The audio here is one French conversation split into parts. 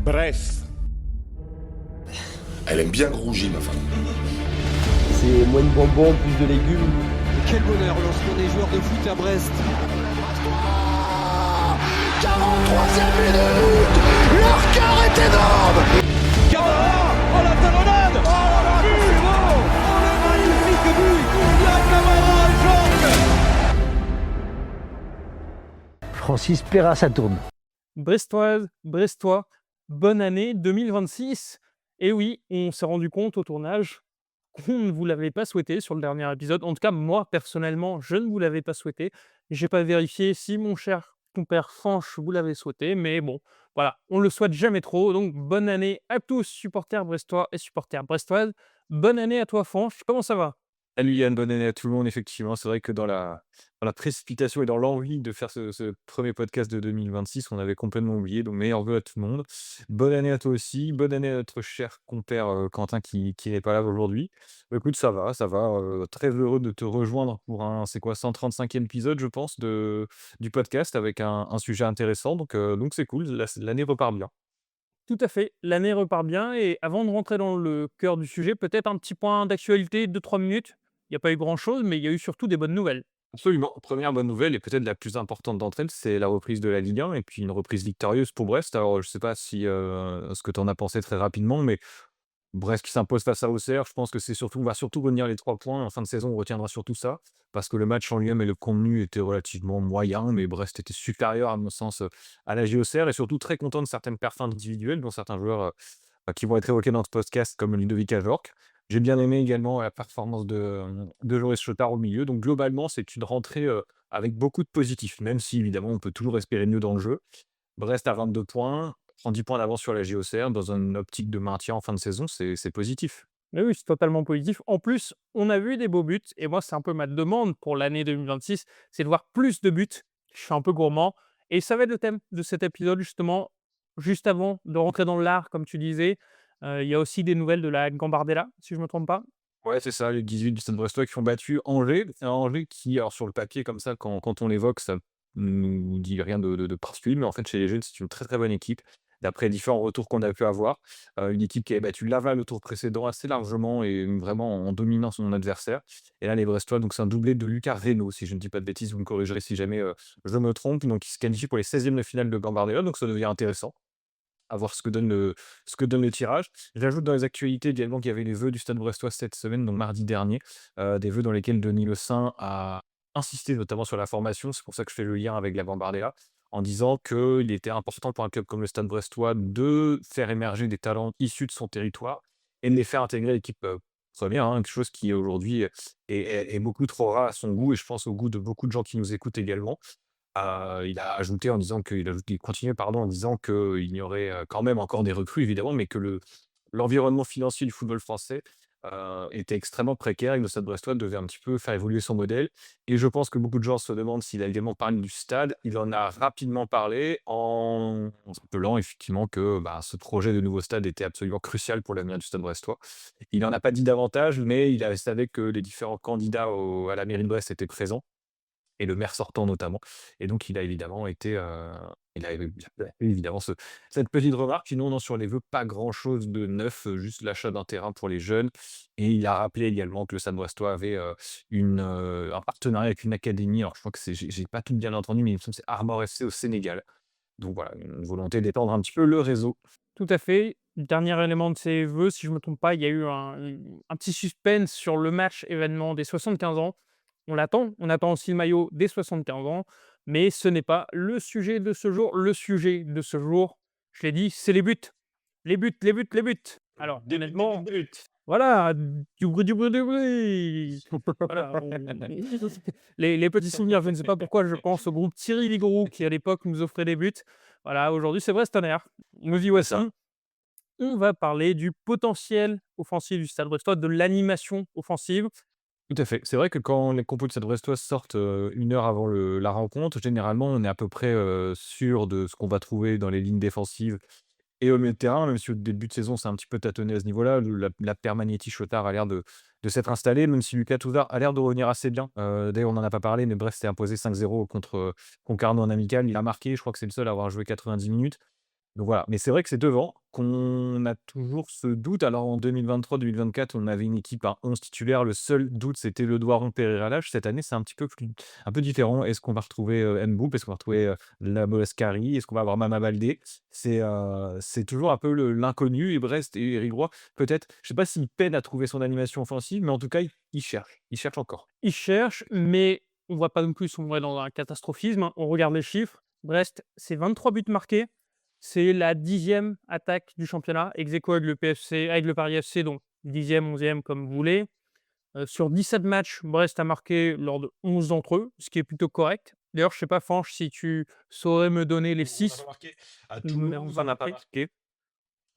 Brest. Elle aime bien grouger, ma femme. C'est moins de bonbons, plus de légumes. Quel bonheur lorsqu'on est joueur de foot à Brest. 43e minute, leur cœur est énorme. Camara, oh la talonnade, oh là là, c'est beau, oh le magnifique but, la Camara, Jorge. Francis Perra, ça tourne. Brestoise, Brestois, bonne année 2026. Et oui, on s'est rendu compte au tournage qu'on ne vous l'avait pas souhaité sur le dernier épisode. En tout cas, moi, personnellement, je ne vous l'avais pas souhaité. Je n'ai pas vérifié si mon cher compère Fanche vous l'avait souhaité, mais bon, voilà, on ne le souhaite jamais trop. Donc, bonne année à tous, supporters brestois et supporters brestoises. Bonne année à toi, Fanche. Comment ça va? Salut Yann, bonne année à tout le monde. Effectivement, c'est vrai que dans la précipitation et dans l'envie de faire ce premier podcast de 2026, on avait complètement oublié. Donc, meilleurs vœux à tout le monde. Bonne année à toi aussi. Bonne année à notre cher compère Quentin qui n'est pas là aujourd'hui. Bah, écoute, ça va, ça va. Très heureux de te rejoindre pour c'est quoi, 135e épisode, je pense, du podcast avec un sujet intéressant. Donc c'est cool. L'année repart bien. Tout à fait, l'année repart bien. Et avant de rentrer dans le cœur du sujet, peut-être un petit point d'actualité, 2-3 minutes. Il n'y a pas eu grand-chose, mais il y a eu surtout des bonnes nouvelles. Absolument. Première bonne nouvelle et peut-être la plus importante d'entre elles, c'est la reprise de la Ligue 1 et puis une reprise victorieuse pour Brest. Alors, je ne sais pas si ce que tu en as pensé très rapidement, mais Brest qui s'impose face à Auxerre, je pense que on va surtout retenir les 3 points. En fin de saison, on retiendra surtout ça, parce que le match en lui-même et le contenu étaient relativement moyens, mais Brest était supérieur, à mon sens, à la Auxerre et surtout très content de certaines perfs individuelles, dont certains joueurs qui vont être évoqués dans ce podcast, comme Ludovic Ajorc. J'ai bien aimé également la performance de Joris Chotard au milieu. Donc globalement, c'est une rentrée avec beaucoup de positifs, même si évidemment on peut toujours espérer mieux dans le jeu. Brest à 22 points, prend 10 points d'avance sur la JOCR dans une optique de maintien en fin de saison, c'est positif. Mais oui, c'est totalement positif. En plus, on a vu des beaux buts. Et moi, c'est un peu ma demande pour l'année 2026, c'est de voir plus de buts. Je suis un peu gourmand. Et ça va être le thème de cet épisode, justement, juste avant de rentrer dans l'art, comme tu disais. Il y a aussi des nouvelles de la Gambardella, si je ne me trompe pas. Ouais, c'est ça, les 18 du Stade Brestois qui ont battu Angers. Angers qui, alors sur le papier, comme ça, quand on l'évoque, ça nous dit rien de particulier, mais en fait, chez les jeunes, c'est une très très bonne équipe. D'après différents retours qu'on a pu avoir, une équipe qui avait battu Laval le tour précédent assez largement et vraiment en dominant son adversaire. Et là, les Brestois, donc c'est un doublé de Lucas Reynaud, si je ne dis pas de bêtises, vous me corrigerez si jamais je me trompe. Donc, il se qualifie pour les 16e de finale de Gambardella, donc ça devient intéressant à voir ce que donne le tirage. J'ajoute dans les actualités également qu'il y avait les vœux du Stade Brestois cette semaine, donc mardi dernier, des vœux dans lesquels Denis Le Saint a insisté notamment sur la formation. C'est pour ça que je fais le lien avec la Gambardella, en disant qu'il était important pour un club comme le Stade Brestois de faire émerger des talents issus de son territoire et de les faire intégrer à l'équipe première, hein, quelque chose qui aujourd'hui est beaucoup trop rare à son goût et je pense au goût de beaucoup de gens qui nous écoutent également. Il a ajouté en disant il continuait pardon, en disant qu'il y aurait, quand même encore des recrues évidemment, mais que l'environnement financier du football français, était extrêmement précaire et que le Stade Brestois devait un petit peu faire évoluer son modèle et je pense que beaucoup de gens se demandent s'il a également parlé du stade. Il en a rapidement parlé en rappelant effectivement que, ce projet de nouveau stade était absolument crucial pour l'avenir du Stade Brestois. Il en a pas dit davantage, mais il savait que les différents candidats à la mairie de Brest étaient présents et le maire sortant notamment. Et donc, il a évidemment été, il a évidemment cette petite remarque. Sinon, non, sur les vœux, pas grand-chose de neuf, juste l'achat d'un terrain pour les jeunes. Et il a rappelé également que le Stade Brestois avait un partenariat avec une académie. Alors, je crois que j'ai pas tout bien entendu, mais il me semble que c'est Armor FC au Sénégal. Donc voilà, une volonté d'étendre un petit peu le réseau. Tout à fait. Dernier élément de ces vœux, si je ne me trompe pas, il y a eu un petit suspense sur le match événement des 75 ans. On attend aussi le maillot des 75 ans, mais ce n'est pas le sujet de ce jour. Le sujet de ce jour, je l'ai dit, c'est les buts. Les buts, les buts, les buts. Alors, honnêtement, voilà, du bruit, du bruit, du bruit. Voilà, les petits souvenirs, je ne sais pas pourquoi je pense au groupe Thierry Ligourou qui, à l'époque, nous offrait des buts. Voilà, aujourd'hui, c'est Brestonner. Nous y voici. On va parler du potentiel offensif du Stade Brestois, de l'animation offensive. Tout à fait. C'est vrai que quand les compos de Stade Brestois sortent 1 heure avant la rencontre, généralement, on est à peu près sûr de ce qu'on va trouver dans les lignes défensives et au milieu de terrain, même si au début de saison, c'est un petit peu tâtonné à ce niveau-là. La paire Magnetti-Chotard a l'air de s'être installée, même si Lucas Touzard a l'air de revenir assez bien. D'ailleurs, on n'en a pas parlé, mais Brest s'est imposé 5-0 contre Concarneau en amical. Il a marqué, je crois que c'est le seul à avoir joué 90 minutes. Donc voilà, mais c'est vrai que c'est devant qu'on a toujours ce doute. Alors en 2023-2024, on avait une équipe à 11 titulaires. Le seul doute, c'était le Doiron Pereira Lage. Cette année, c'est un peu différent. Est-ce qu'on va retrouver Mboup? Est-ce qu'on va retrouver la Moleskari? Est-ce qu'on va avoir Mama Baldé? C'est toujours un peu l'inconnu. Et Brest et Rigrois, peut-être, je sais pas s'il peine à trouver son animation offensive, mais en tout cas, il cherche. Il cherche encore. Ils cherchent, mais on ne va pas non plus sombrer dans un catastrophisme, hein. On regarde les chiffres. Brest, c'est 23 buts marqués. C'est la 10e attaque du championnat, ex aequo avec le PFC, avec le Paris FC, donc 10e, 11e comme vous voulez. Sur 17 matchs, Brest a marqué lors de 11 d'entre eux, ce qui est plutôt correct. D'ailleurs, je ne sais pas, Fanch, si tu saurais me donner les 6 À numéros Toulouse, on n'a pas marqués.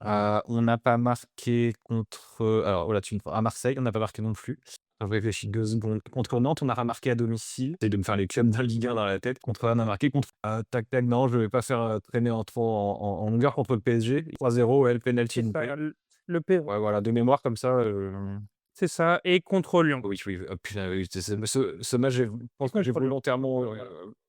marqué. On n'a pas marqué contre, alors voilà, à Marseille, on n'a pas marqué non plus. Je réfléchis 2 secondes. Contre Nantes, on a remarqué à domicile. J'essaie de me faire les clubs de la Ligue 1 dans la tête. Contre Rennes, on a marqué. Contre tac tac, non, je vais pas faire traîner en longueur contre le PSG. 3-0, ouais, le penalty. C'est ça, le P, Ouais, voilà, de mémoire comme ça. c'est ça, et contre Lyon. Oui, oui, putain, oui, ce match, je pense que j'ai Contre Lyon. volontairement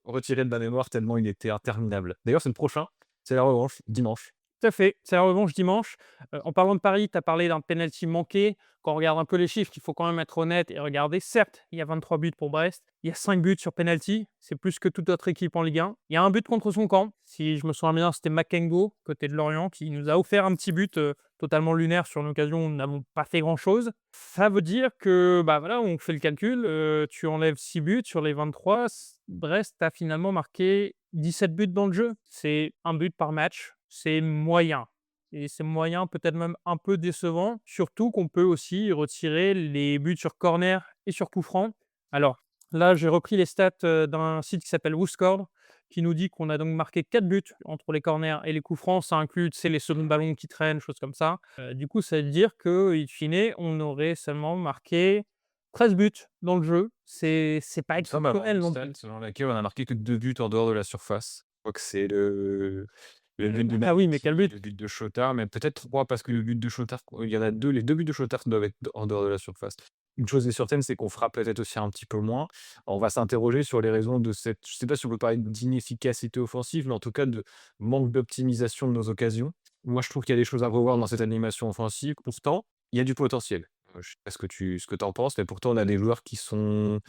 retiré de ma mémoire tellement il était interminable. D'ailleurs, c'est le prochain. C'est la revanche, dimanche. Tout à fait, c'est la revanche dimanche. En parlant de Paris, tu as parlé d'un penalty manqué. Quand on regarde un peu les chiffres, il faut quand même être honnête et regarder. Certes, il y a 23 buts pour Brest, il y a 5 buts sur penalty, c'est plus que toute autre équipe en Ligue 1. Il y a un but contre son camp, si je me souviens bien, c'était Makengo, côté de Lorient, qui nous a offert un petit but totalement lunaire sur une occasion où nous n'avons pas fait grand-chose. Ça veut dire que, bah voilà, on fait le calcul, tu enlèves 6 buts sur les 23, Brest a finalement marqué 17 buts dans le jeu. C'est un but par match, c'est moyen. Et c'est moyen, peut-être même un peu décevant, surtout qu'on peut aussi retirer les buts sur corner et sur coup franc. Alors là, j'ai repris les stats d'un site qui s'appelle WhoScored, qui nous dit qu'on a donc marqué 4 buts entre les corners et les coups francs. Ça inclut, tu sais, les seconds ballons qui traînent, choses comme ça. Du coup, ça veut dire qu'in fine, on aurait seulement marqué 13 buts dans le jeu. C'est pas Ça m'a exceptionnel non stat plus. selon laquelle on a marqué que 2 buts en dehors de la surface. Je crois que c'est le but de Ah oui, mais quel but! le but de Chotard, mais peut-être 3 parce que le but de Chotard, il y en a 2, les 2 buts de Chotard doivent être en dehors de la surface. Une chose est certaine, c'est qu'on fera peut-être aussi un petit peu moins. On va s'interroger sur les raisons de cette, je sais pas si on peut parler d'inefficacité offensive, mais en tout cas de manque d'optimisation de nos occasions. Moi, je trouve qu'il y a des choses à revoir dans cette animation offensive. Pourtant, il y a du potentiel. Je sais pas ce que tu en penses, mais pourtant on a des joueurs qui sont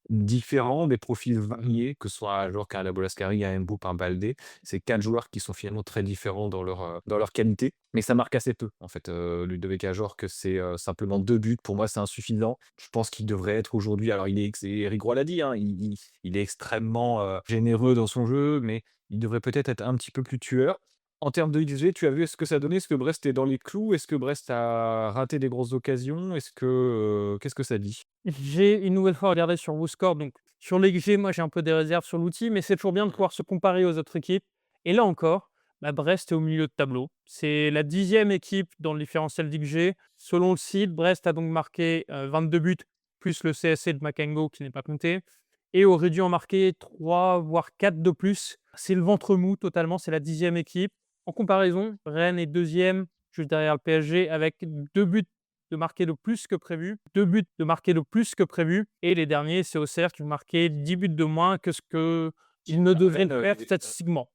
différents, des profils variés, que ce soit un joueur qui a la Bolascari, un Mboup, un Baldé. C'est 4 joueurs qui sont finalement très différents dans leur qualité, mais ça marque assez peu en fait. Ludovic Ajor, que c'est simplement 2 buts, pour moi c'est insuffisant. Je pense qu'il devrait être aujourd'hui, alors et Eric Roy l'a dit, hein, il est extrêmement généreux dans son jeu, mais il devrait peut-être être un petit peu plus tueur. En termes de XG, tu as vu ce que ça donnait? Est-ce que Brest est dans les clous? Est-ce que Brest a raté des grosses occasions? Qu'est-ce que ça dit? J'ai une nouvelle fois regardé sur WhoScored, donc sur l'XG, moi j'ai un peu des réserves sur l'outil, mais c'est toujours bien de pouvoir se comparer aux autres équipes. Et là encore, bah, Brest est au milieu de tableau. C'est la 10e équipe dans le différentiel d'XG. Selon le site, Brest a donc marqué 22 buts, plus le CSC de Makengo qui n'est pas compté, et aurait dû en marquer 3 voire 4 de plus. C'est le ventre mou totalement, c'est la 10e équipe. En comparaison, Rennes est 2e, juste derrière le PSG, avec 2 buts de marquer de plus que prévu, 2 buts de marquer de plus que prévu, et les derniers, c'est Auxerre qui ont marqué 10 buts de moins que ce qu'ils ne devraient Rennes, faire statistiquement.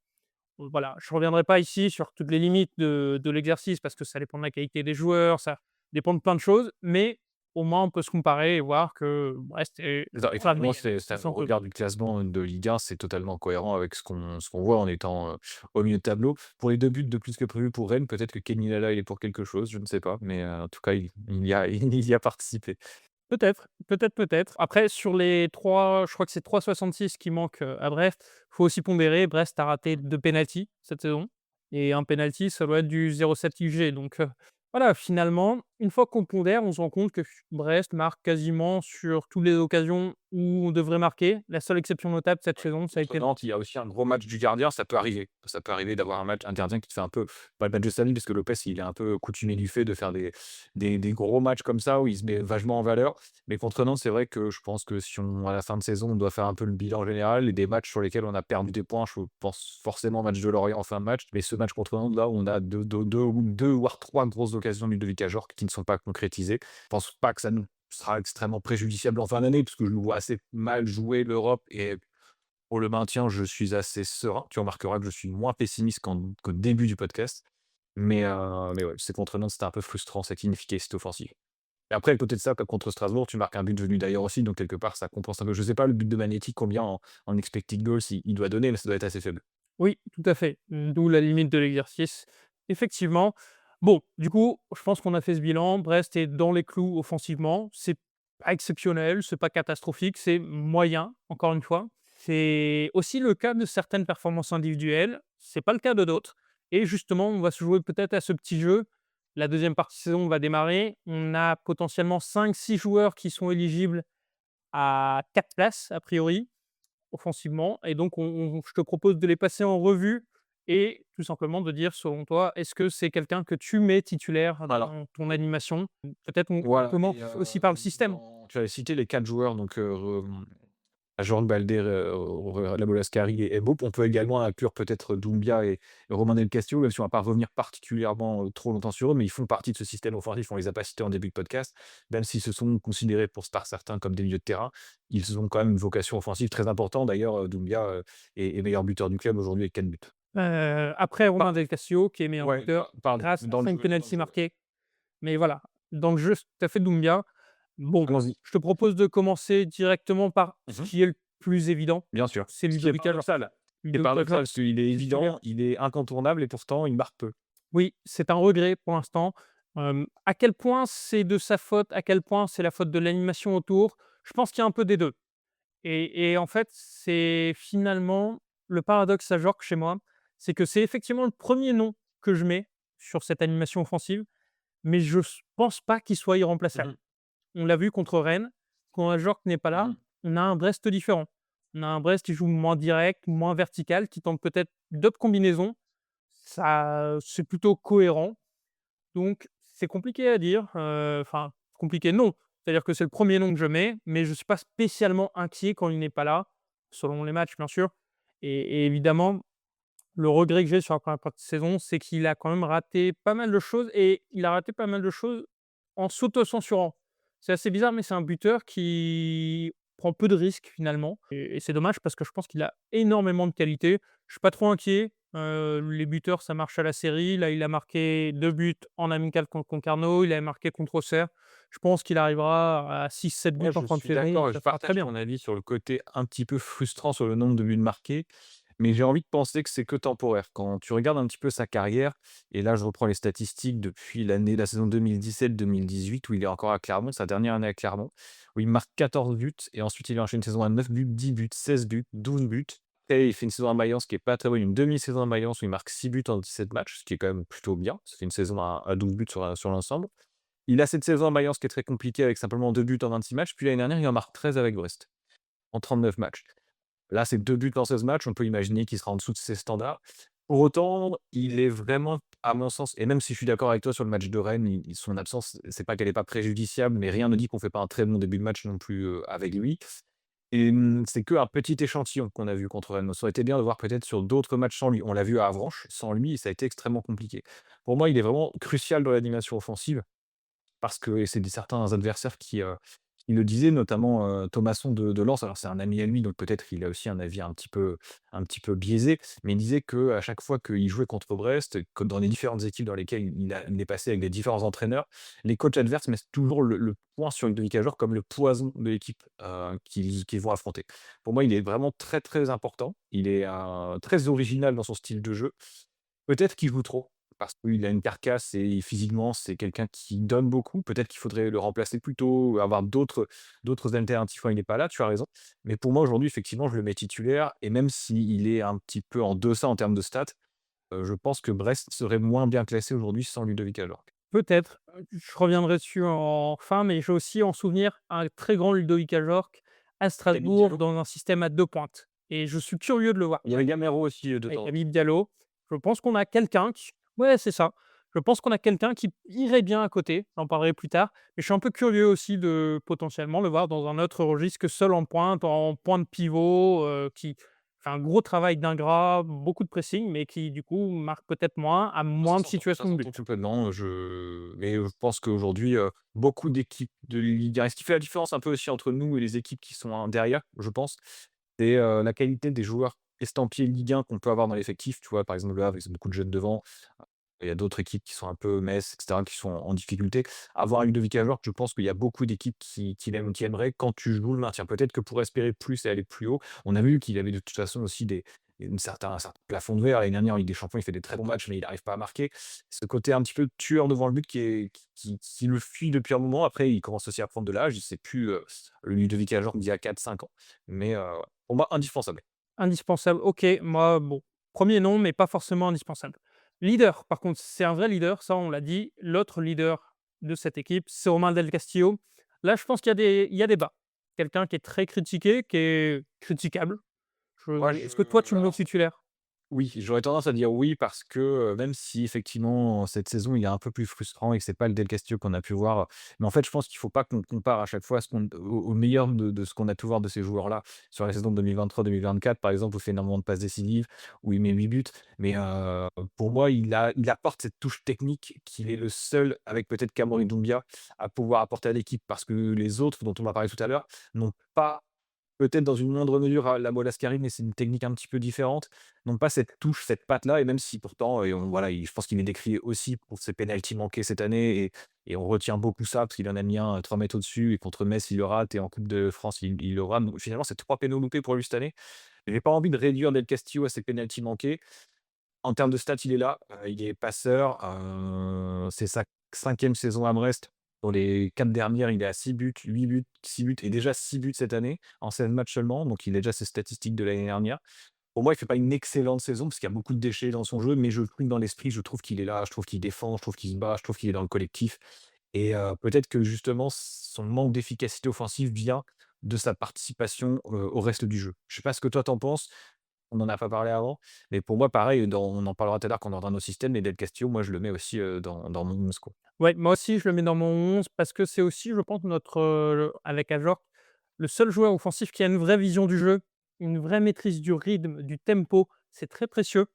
Voilà, je ne reviendrai pas ici sur toutes les limites de l'exercice parce que ça dépend de la qualité des joueurs, ça dépend de plein de choses, mais au moins on peut se comparer et voir que Brest est Non, enfin, effectivement, moyenne, c'est sans au cause. regard du classement de Ligue 1, c'est totalement cohérent avec ce qu'on voit en étant au milieu de tableau. Pour les 2 buts de plus que prévu pour Rennes, peut-être que Kenny Lala il est pour quelque chose, je ne sais pas, mais en tout cas, il y a il y a participé. Peut-être, peut-être, peut-être. Après, sur les 3, je crois que c'est 3,66 qui manquent à Brest. Il faut aussi pondérer, Brest a raté 2 pénaltys cette saison. Et un penalty, ça doit être du 0,7 XG. Donc voilà, finalement, une fois qu'on pondère, on se rend compte que Brest marque quasiment sur toutes les occasions où on devrait marquer. La seule exception notable cette saison, ça a Contre été Nantes, il y a aussi un gros match du gardien, ça peut arriver. Ça peut arriver d'avoir un gardien qui te fait un peu, pas le match de samedi, parce que Lopez, il est un peu coutumier du fait de faire des gros matchs comme ça, où il se met vachement en valeur. Mais contre Nantes, c'est vrai que je pense que si on, à la fin de saison, on doit faire un peu le bilan général, et des matchs sur lesquels on a perdu des points, je pense forcément au match de Lorient en fin de match, mais ce match contre Nantes, là, où on a deux voire 3 grosses occasions du Ludovic Ajor qui ne sont pas concrétisées. Je pense pas que ça nous sera extrêmement préjudiciable en fin d'année, parce que je le vois assez mal jouer l'Europe, et Pour le maintien, je suis assez serein. Tu remarqueras que je suis moins pessimiste qu'au début du podcast. Mais ouais, c'est contre Nantes, c'était un peu frustrant cette inefficacité offensive. Et après, à côté de ça, comme contre Strasbourg, tu marques un but venu d'ailleurs aussi, donc quelque part, ça compense un peu. Je sais pas le but de Manetti, combien en expected goals il doit donner, mais ça doit être assez faible. Oui, tout à fait. D'où la limite de l'exercice. Effectivement. Bon, du coup, je pense qu'on a fait ce bilan. Brest est dans les clous offensivement. C'est pas exceptionnel, c'est pas catastrophique, c'est moyen, encore une fois. C'est aussi le cas de certaines performances individuelles. C'est pas le cas de d'autres. Et justement, on va se jouer peut-être à ce petit jeu. La deuxième partie de saison va démarrer. On a potentiellement 5-6 joueurs qui sont éligibles à 4 places, a priori offensivement. Et donc, je te propose de les passer en revue et tout simplement de dire, selon toi, est-ce que c'est quelqu'un que tu mets titulaire Voilà. dans ton animation? Peut-être on Voilà. commence aussi par le système. Tu avais cité les 4 joueurs, donc Jorge Balde, Labola Ascari et Mbop. On peut également inclure peut-être Doumbia et Romain Del Castillo, même si on va pas revenir particulièrement trop longtemps sur eux, mais ils font partie de ce système offensif. On les a pas cités en début de podcast, même s'ils se sont considérés par certains comme des milieux de terrain. Ils ont quand même une vocation offensive très importante. D'ailleurs, Doumbia est meilleur buteur du club aujourd'hui avec 4 buts. Après Romain Par Del Castillo, qui est meilleur Ouais, buteur, pardon, grâce dans à le 5 jeu, dans le penaltys jeu. marqués. Mais voilà, dans le jeu, c'est tout à fait Doumbia. Bon, Allons-y. je te propose de commencer directement par ce Mmh. qui est le plus évident, Bien sûr. c'est Ce qui est Ludovic Ajor. paradoxal. C'est paradoxal parce qu'il est évident, il est incontournable et pourtant il marque peu. Oui, c'est un regret pour l'instant. À quel point c'est de sa faute, à quel point c'est la faute de l'animation autour? Je pense qu'il y a un peu des 2. Et en fait, c'est finalement le paradoxe à Jorque chez moi, c'est que c'est effectivement le premier nom que je mets sur cette animation offensive, mais je pense pas qu'il soit irremplaçable. Mmh. On l'a vu contre Rennes, quand Ajorc n'est pas là, Mmh. on a un Brest différent. On a un Brest qui joue moins direct, moins vertical, qui tente peut-être d'autres combinaisons. Ça, c'est plutôt cohérent. Donc c'est compliqué à dire, enfin compliqué non, c'est-à-dire que c'est le premier nom que je mets, mais je ne suis pas spécialement inquiet quand il n'est pas là, selon les matchs bien sûr. Et évidemment, le regret que j'ai sur la première partie de saison, c'est qu'il a quand même raté pas mal de choses et il a raté pas mal de choses en s'auto-censurant. C'est assez bizarre, mais c'est un buteur qui prend peu de risques finalement et c'est dommage parce que je pense qu'il a énormément de qualité. Je suis pas trop inquiet, les buteurs, ça marche à la série. Là, il a marqué 2 buts en amical contre Concarneau, il a marqué contre Auxerre. Je pense qu'il arrivera à 6-7 buts Ouais, en je fin de suis saison, d'accord et ça je sera très partage bien. ton avis sur le côté un petit peu frustrant sur le nombre de buts marqués, mais j'ai envie de penser que c'est que temporaire. Quand tu regardes un petit peu sa carrière, et là je reprends les statistiques depuis la saison 2017-2018 où il est encore à Clermont, sa dernière année à Clermont, où il marque 14 buts et ensuite il enchaîne une saison à 9 buts, 10 buts, 16 buts, 12 buts. Et il fait une saison à Mayence qui est pas très bonne, une demi-saison à Mayence où il marque 6 buts en 17 matchs, ce qui est quand même plutôt bien. Ça fait une saison à 12 buts sur l'ensemble. Il a cette saison à Mayence qui est très compliquée avec simplement 2 buts en 26 matchs, puis l'année dernière, il en marque 13 avec Brest, en 39 matchs. Là, c'est 2 buts en 16 matchs, on peut imaginer qu'il sera en dessous de ses standards. Pour autant, il est vraiment, à mon sens et même si je suis d'accord avec toi sur le match de Rennes, son absence, c'est pas qu'elle est pas préjudiciable, mais rien ne dit qu'on fait pas un très bon début de match non plus, avec lui et c'est qu'un petit échantillon qu'on a vu contre Rennes. Ça aurait été bien de voir peut-être sur d'autres matchs sans lui. On l'a vu à Avranches, sans lui, et ça a été extrêmement compliqué. Pour moi, il est vraiment crucial dans l'animation offensive. Parce que et c'est certains adversaires qui le disaient, notamment, Thomasson de Lens. Alors c'est un ami à lui, donc peut-être qu'il a aussi un avis un petit peu biaisé, mais il disait qu'à chaque fois qu'il jouait contre Brest, que dans les différentes équipes dans lesquelles il est passé avec des différents entraîneurs, les coachs adverses mettent toujours le point sur Ludovic Ajor comme le poison de l'équipe, qu'ils vont affronter. Pour moi, il est vraiment très, très important. Il est, très original dans son style de jeu. Peut-être qu'il joue trop, parce qu'il a une carcasse et physiquement, c'est quelqu'un qui donne beaucoup. Peut-être qu'il faudrait le remplacer plus tôt, avoir d'autres alternatives quand il n'est pas là, tu as raison. Mais pour moi, aujourd'hui, effectivement, je le mets titulaire et même s'il est un petit peu en deçà en termes de stats, je pense que Brest serait moins bien classé aujourd'hui sans Ludovic Ajorc. Peut-être, je reviendrai dessus en fin, mais j'ai aussi en souvenir un très grand Ludovic Ajorc à Strasbourg Diallo. dans un système à 2 pointes et je suis curieux de le voir Il y avait Gamero aussi, de avec temps en temps. Habib Diallo. Je pense qu'on a quelqu'un qui ouais, c'est ça. Je pense qu'on a quelqu'un qui irait bien à côté, j'en parlerai plus tard, mais je suis un peu curieux aussi de potentiellement le voir dans un autre registre que seul en pointe pivot, qui fait un gros travail d'ingrat, beaucoup de pressing, mais qui du coup marque peut-être moins, a moins de Ça situations de s'entend but. complètement, mais je pense qu'aujourd'hui, beaucoup d'équipes de Ligue 1 et ce qui fait la différence un peu aussi entre nous et les équipes qui sont, derrière, je pense, C'est, la qualité des joueurs estampillés Ligue 1 qu'on peut avoir dans l'effectif. Tu vois? Par exemple, Le Havre, ils ont beaucoup de jeunes devant. Il y a d'autres équipes qui sont un peu Metz et cetera, qui sont en difficulté. Avoir un Ludovic Ajorc, je pense qu'il y a beaucoup d'équipes qui aimeraient quand tu joues le maintien. Peut-être que pour espérer plus et aller plus haut, on a vu qu'il avait de toute façon aussi un certain plafond de verre. L'année dernière en Ligue des Champions, il fait des très bons matchs, mais il n'arrive pas à marquer. Ce côté un petit peu tueur devant le but qui le fuit depuis un moment. Après, il commence aussi à prendre de l'âge. C'est plus, le Ludovic Ajorc d'il y a 4-5 ans. Mais, ouais, pour moi indispensable. Indispensable, OK, moi, bon, premier non, mais pas forcément indispensable. Leader, par contre, c'est un vrai leader, ça on l'a dit. L'autre leader de cette équipe, c'est Romain Del Castillo. Là, je pense qu'il y a débat. Quelqu'un qui est très critiqué, qui est critiquable. Moi, Est-ce que toi, tu le mets au titulaire? oui, j'aurais tendance à dire oui parce que, même si effectivement cette saison, il est un peu plus frustrant et que c'est pas le Del Castillo qu'on a pu voir, mais en fait, je pense qu'il faut pas qu'on compare à chaque fois ce qu'on au meilleur de ce qu'on a pu voir de ces joueurs-là sur la saison 2023-2024, par exemple, où il fait énormément de passes décisives, où il met 8 buts. Mais, pour moi, il apporte cette touche technique qu'il est le seul, avec peut-être Cameron Doumbia, à pouvoir apporter à l'équipe parce que les autres dont on va parler tout à l'heure n'ont pas. Peut-être dans une moindre mesure à la Molascari, mais c'est une technique un petit peu différente. Non pas cette touche, cette patte-là et même si pourtant et on voilà, je pense qu'il est décrié aussi pour ses pénaltys manqués cette année et on retient beaucoup ça parce qu'il en a mis un, 3 mètres au-dessus et contre Metz, il le rate et en coupe de France, il le rate. Donc finalement, c'est 3 pénaux loupés pour lui cette année. J'ai pas envie de réduire Del Castillo à ses pénaltys manqués. En termes de stats, il est là, il est passeur, c'est sa 5e saison à Brest. Dans les 4 dernières, il est à 6 buts, 8 buts, 6 buts et déjà 6 buts cette année, en 16 matchs seulement, donc il a déjà ses statistiques de l'année dernière. Pour moi, il fait pas une excellente saison parce qu'il y a beaucoup de déchets dans son jeu, mais je le trouve dans l'esprit, je trouve qu'il est là, je trouve qu'il défend, je trouve qu'il se bat, je trouve qu'il est dans le collectif et peut-être que justement son manque d'efficacité offensive vient de sa participation, au reste du jeu. Je sais pas ce que toi t'en penses? On n'en a pas parlé avant, mais pour moi, pareil, on en parlera tout à l'heure quand on aura nos systèmes, mais Del Castillo, moi, je le mets aussi, dans mon 11, quoi. Ouais, moi aussi, je le mets dans mon 11 parce que c'est aussi, je pense, avec Ajorc, le seul joueur offensif qui a une vraie vision du jeu, une vraie maîtrise du rythme, du tempo. C'est très précieux.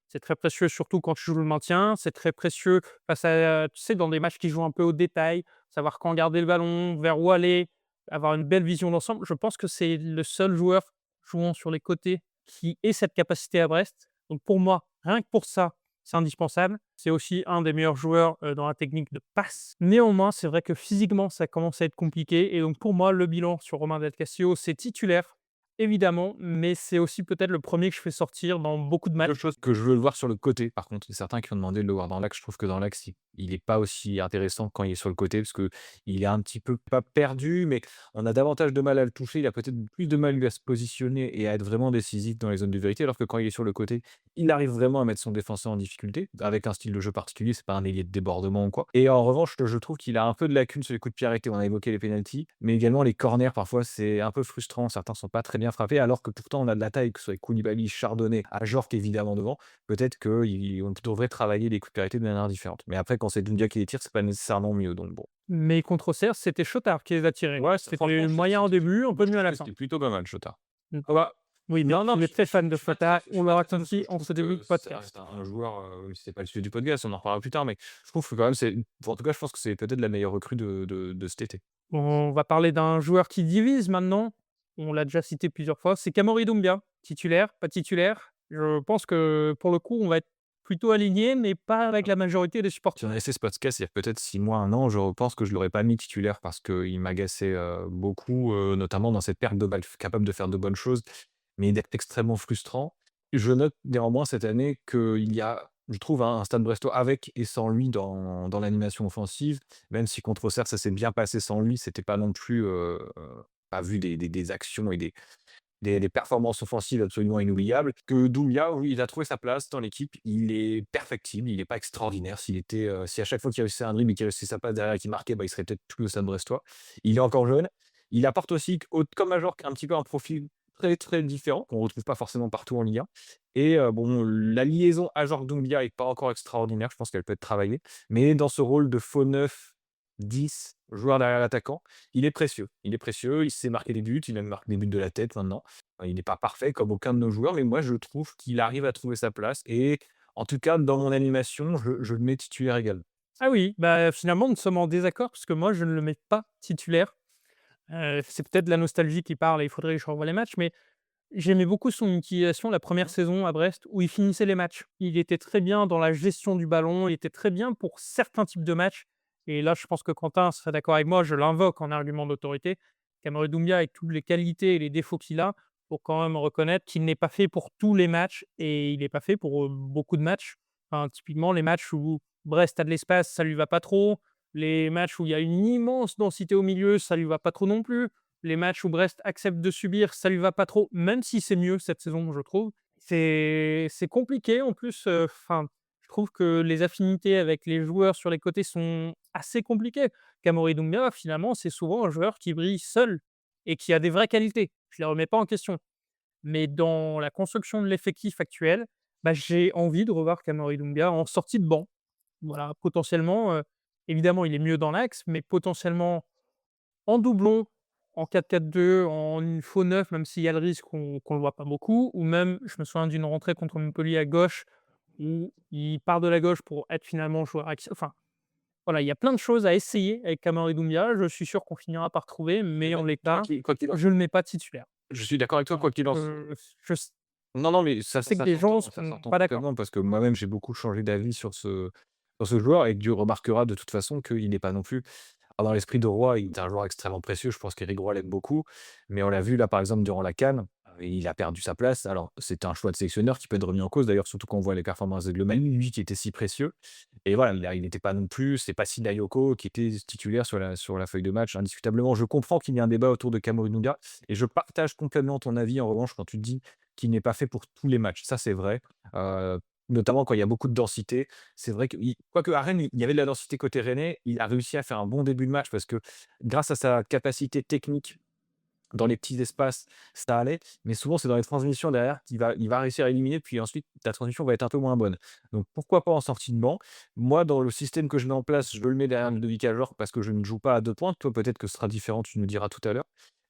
C'est très précieux surtout quand tu joues le maintien. C'est très précieux face à, tu sais, dans des matchs qui jouent un peu au détail, savoir quand garder le ballon, vers où aller, avoir une belle vision d'ensemble. Je pense que c'est le seul joueur jouant sur les côtés qui ait cette capacité à Brest. Donc pour moi, rien que pour ça, c'est indispensable. C'est aussi un des meilleurs joueurs, dans la technique de passe. Néanmoins, c'est vrai que physiquement, ça commence à être compliqué et donc pour moi, le bilan sur Romain Del Castillo, c'est titulaire, évidemment, mais c'est aussi peut-être le premier que je fais sortir dans beaucoup de matchs. Autre chose que je veux le voir sur le côté, par contre, il y a certains qui ont demandé de le voir dans l'axe. Je trouve que dans l'axe, il est pas aussi intéressant quand il est sur le côté parce que il est un petit peu pas perdu, mais on a davantage de mal à le toucher. Il a peut-être plus de mal, lui, à se positionner et à être vraiment décisif dans les zones de vérité, alors que quand il est sur le côté, il arrive vraiment à mettre son défenseur en difficulté, avec un style de jeu particulier, c'est pas un ailier de débordement ou quoi. Et en revanche, je trouve qu'il a un peu de lacunes sur les coups de pied arrêtés. On a évoqué les pénaltys, mais également les corners, parfois, c'est un peu frustrant. Certains sont pas très bien frappés, alors que pourtant on a de la taille, que ce soit avec Koulibaly, Chardonnay, Ajorc évidemment devant. Peut-être qu'on devrait travailler les coups de pied arrêtés de manière différente. Mais après, quand c'est Doumbia qui les tire, c'est pas nécessairement mieux, donc bon. Mais contre Auxerre, c'était Chotard qui les a tirés. Ouais, C'était moyen au début, un peu mieux à la fin. C'était plutôt pas mal, Chota. Mmh. Ah bah, Oui, mais non, on est très fan de Chotard. On l'aura senti en ce début de ça podcast. reste un joueur, c'est pas le sujet du podcast, on en reparlera plus tard, mais je trouve que quand même en tout cas, je pense que c'est peut-être la meilleure recrue de cet été. On va parler d'un joueur qui divise maintenant. On l'a déjà cité plusieurs fois. C'est Kamori Doumbia. Titulaire, pas titulaire. Je pense que pour le coup, on va être plutôt aligné, mais pas avec la majorité des Si supporters. on avait fait ce podcast il y a peut-être 6 mois, 1 an, je pense que je l'aurais pas mis titulaire parce qu'il m'agaçait, beaucoup, notamment dans cette perte de balle, capable de faire de bonnes choses, mais d'être extrêmement frustrant. Je note néanmoins cette année qu'il y a, je trouve, un Stade Brestois avec et sans lui dans l'animation offensive, même si contre Auxerre, ça s'est bien passé sans lui, c'était pas non plus, pas vu des actions et des performances offensives absolument inoubliables. Que Doumbia, oui, il a trouvé sa place dans l'équipe. Il est perfectible, il est pas extraordinaire. Si à chaque fois qu'il réussissait un dribble et qu'il réussissait sa passe derrière et qu'il marquait, bah, il serait peut-être plus au Stade Brestois. Il est encore jeune. Il apporte aussi, comme Majorque, un petit peu un profil très, très différent qu'on retrouve pas forcément partout en Ligue 1 et bon, la liaison Ajorc-Doumbia est pas encore extraordinaire. Je pense qu'elle peut être travaillée, mais dans ce rôle de faux neuf, 10, joueur derrière l'attaquant, il est précieux. Il est précieux, il sait marquer des buts, il même marque des buts de la tête maintenant. Il n'est pas parfait comme aucun de nos joueurs, mais moi je trouve qu'il arrive à trouver sa place et en tout cas dans mon animation, je le mets titulaire également. Ah oui, bah, finalement, nous sommes en désaccord parce que moi, je ne le mets pas titulaire. C'est peut-être la nostalgie qui parle et il faudrait que je revoie les matchs, mais J'aimais beaucoup son utilisation la première saison à Brest où il finissait les matchs. Il était très bien dans la gestion du ballon, il était très bien pour certains types de matchs et là, je pense que Quentin serait d'accord avec moi, je l'invoque en argument d'autorité. Cameron Doumbia avec toutes les qualités et les défauts qu'il a, faut quand même reconnaître qu'il n'est pas fait pour tous les matchs et il n'est pas fait pour, beaucoup de matchs. Enfin, typiquement les matchs où Brest a de l'espace, ça lui va pas trop. Les matchs où il y a une immense densité au milieu, ça lui va pas trop non plus. Les matchs où Brest accepte de subir, ça lui va pas trop, même si c'est mieux cette saison, je trouve. C'est compliqué en plus, enfin, je trouve que les affinités avec les joueurs sur les côtés sont assez compliquées. Kamori Doumbia, finalement, c'est souvent un joueur qui brille seul et qui a des vraies qualités. Je ne les remets pas en question. Mais dans la construction de l'effectif actuel, bah, j'ai envie de revoir Kamori Doumbia en sortie de banc. Voilà, potentiellement, évidemment, il est mieux dans l'axe, mais potentiellement en doublon, en 4-4-2, en faux neuf, même s'il y a le risque qu'on le voit pas beaucoup, ou même, je me souviens d'une rentrée contre Montpellier à gauche, où il part de la gauche pour être finalement joueur axial. Enfin, voilà, il y a plein de choses à essayer avec Kamari Doumbia. Je suis sûr qu'on finira par trouver, mais en l'état, Quoi qu'il en je ne le mets pas titulaire. je suis d'accord avec toi, quoi qu'il en soit. Je Non, non, mais ça sais que ça des gens s'entend, ça sont s'entend pas d'accord. totalement parce que moi-même, j'ai beaucoup changé d'avis sur ce joueur et Dieu remarquera de toute façon qu'il n'est pas non plus dans l'esprit de Roy, il est un joueur extrêmement précieux. Je pense qu'Éric Roy l'aime beaucoup, mais on l'a vu là, par exemple, durant la CAN, il a perdu sa place. Alors, c'était un choix de sélectionneur qui peut être remis en cause d'ailleurs, surtout quand on voit les performances de Lemani, lui qui était si précieux et voilà, là, il n'était pas non plus c'est pas Sidayoko qui était titulaire sur la feuille de match indiscutablement. Je comprends qu'il y ait un débat autour de Cameroun Nougat et je partage complètement ton avis en revanche quand tu dis qu'il n'est pas fait pour tous les matchs. Ça, c'est vrai, heu, notamment quand il y a beaucoup de densité. C'est vrai que quoique à Rennes, il y avait de la densité côté rennais, il a réussi à faire un bon début de match parce que grâce à sa capacité technique dans les petits espaces, ça allait, mais souvent c'est dans les transmissions derrière qu'il va réussir à éliminer, puis ensuite ta transmission va être un peu moins bonne. Donc pourquoi pas en sortie de banc? Moi, dans le système que je mets en place, je le mets derrière Ludovic Ajor parce que je ne joue pas à 2 pointes. Toi, peut-être que ce sera différent, tu nous diras tout à l'heure.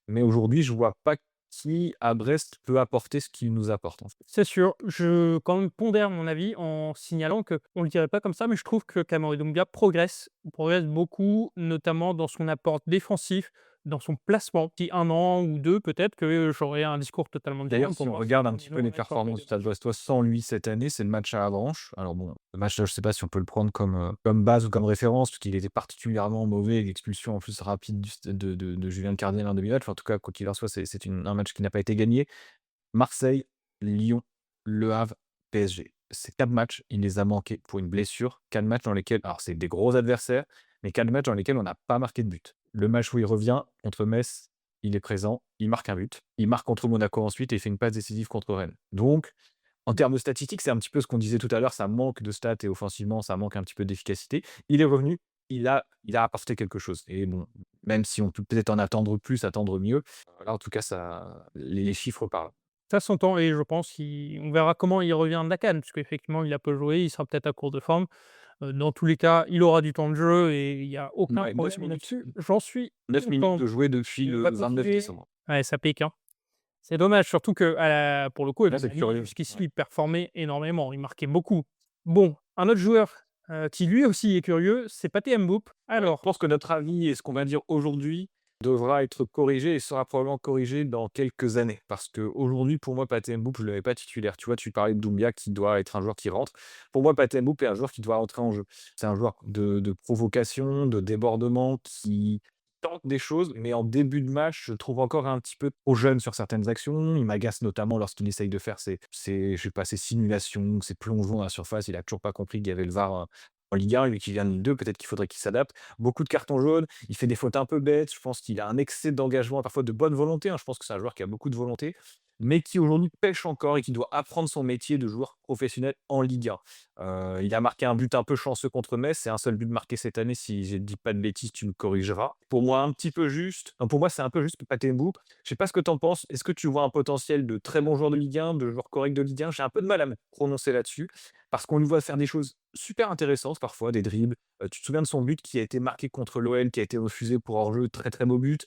Mais aujourd'hui, je vois pas qui, à Brest, peut apporter ce qu'il nous apporte, en fait. C'est sûr, je quand même pondère mon avis en signalant qu'on ne le dirait pas comme ça, mais je trouve que Kamori Doumbia progresse. Il progresse beaucoup, notamment dans son apport défensif, dans son placement. D'ici 1 an ou 2, peut-être que j'aurai un discours totalement différent D'ailleurs, pour si on moi. regarde un petit peu les J'aurais performances du sorti de Stade brestois sans lui cette année, c'est le match à Avranches. Alors bon, le match là, je sais pas si on peut le prendre comme base ou comme référence, parce qu'il était particulièrement mauvais, l'expulsion en plus rapide de Julien Cardinal en demi-match. Enfin, en tout cas, quoi qu'il en soit, c'est un match qui n'a pas été gagné. Marseille, Lyon, Le Havre, PSG. Ces 4 matchs, il les a manqués pour une blessure. 4 matchs dans lesquels alors c'est des gros adversaires, mais 4 matchs dans lesquels on n'a pas marqué de but. Le match où il revient contre Metz, il est présent, il marque un but. Il marque contre Monaco ensuite et il fait une passe décisive contre Rennes. Donc, en termes de statistiques, c'est un petit peu ce qu'on disait tout à l'heure, ça manque de stats et offensivement, ça manque un petit peu d'efficacité. Il est revenu, il a apporté quelque chose et bon, même si on peut peut-être en attendre plus, attendre mieux, là en tout cas ça les chiffres parlent. Ça s'entend et je pense qu'on verra comment il revient de la CAN, parce qu'effectivement, il a peu joué, il sera peut-être à court de forme. Dans tous les cas, il aura du temps de jeu et il y a aucun Ouais, 9 problème minutes. là-dessus. J'en suis 9 minutes content. de jouer depuis Il le va 29 continuer. décembre. Ouais, ça pique, hein. C'est dommage, surtout que, pour le coup, Là, c'est curieux. jusqu'ici, il performait énormément, il marquait beaucoup. Bon, un autre joueur, qui lui aussi est curieux, c'est Pathé Mboup. Je Alors, pense que notre avis et ce qu'on va dire aujourd'hui devra être corrigé et sera probablement corrigé dans quelques années. Parce qu'aujourd'hui, pour moi, Pathé Mboup, je ne l'avais pas titulaire. Tu vois, tu parlais de Doumbia qui doit être un joueur qui rentre. Pour moi, Pathé Mboup est un joueur qui doit rentrer en jeu. C'est un joueur de provocation, de débordement, qui tente des choses, mais en début de match, je le trouve encore un petit peu trop jeune sur certaines actions. Il m'agace notamment lorsqu'il essaye de faire je sais pas, ses simulations, ses plongeons à la surface. Il a toujours pas compris qu'il y avait le VAR en Ligue 1, lui qui vient de Ligue 2, peut-être qu'il faudrait qu'il s'adapte. Beaucoup de cartons jaunes, il fait des fautes un peu bêtes, je pense qu'il a un excès d'engagement, parfois de bonne volonté, hein. Je pense que c'est un joueur qui a beaucoup de volonté, mais qui aujourd'hui pêche encore et qui doit apprendre son métier de joueur professionnel en Ligue 1. Il a marqué un but un peu chanceux contre Metz, c'est un seul but marqué cette année, si je ne dis pas de bêtises, tu me corrigeras. Pour moi, un petit peu juste, non, pour moi, c'est un peu juste Pathé Mboup. Je sais pas ce que tu en penses. Est-ce que tu vois un potentiel de très bon joueur de Ligue 1, de joueur correct de Ligue 1? J'ai un peu de mal à me prononcer là-dessus, parce qu'on le voit faire des choses super intéressantes parfois, des dribbles. Tu te souviens de son but qui a été marqué contre l'OL, qui a été refusé pour hors-jeu, très, très beau but.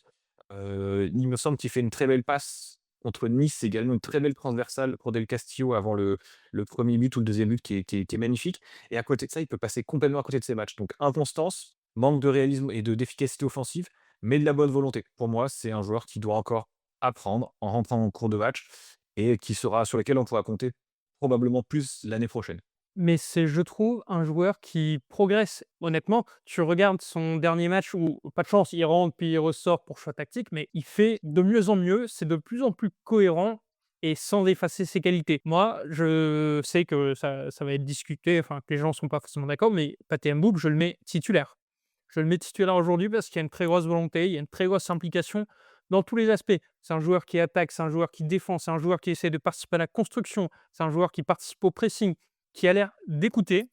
Il me semble qu'il fait une très belle passe contre Nice, également une très belle transversale pour Del Castillo avant le 1er but ou le deuxième but qui est magnifique et à côté de ça, il peut passer complètement à côté de ses matchs. Donc inconstance, manque de réalisme et d'efficacité offensive, mais de la bonne volonté. Pour moi, c'est un joueur qui doit encore apprendre en rentrant en cours de match et sur lesquels on pourra compter probablement plus l'année prochaine. Mais c'est, je trouve, un joueur qui progresse. Honnêtement, tu regardes son dernier match où, pas de chance, il rentre puis il ressort pour choix tactique, mais il fait de mieux en mieux, c'est de plus en plus cohérent et sans effacer ses qualités. Moi, je sais que ça va être discuté, enfin que les gens ne sont pas forcément d'accord, mais Pathé Mboup, je le mets titulaire. Je le mets titulaire aujourd'hui parce qu'il y a une très grosse volonté, il y a une très grosse implication dans tous les aspects. C'est un joueur qui attaque, c'est un joueur qui défend, c'est un joueur qui essaie de participer à la construction, c'est un joueur qui participe au pressing, qui a l'air d'écouter,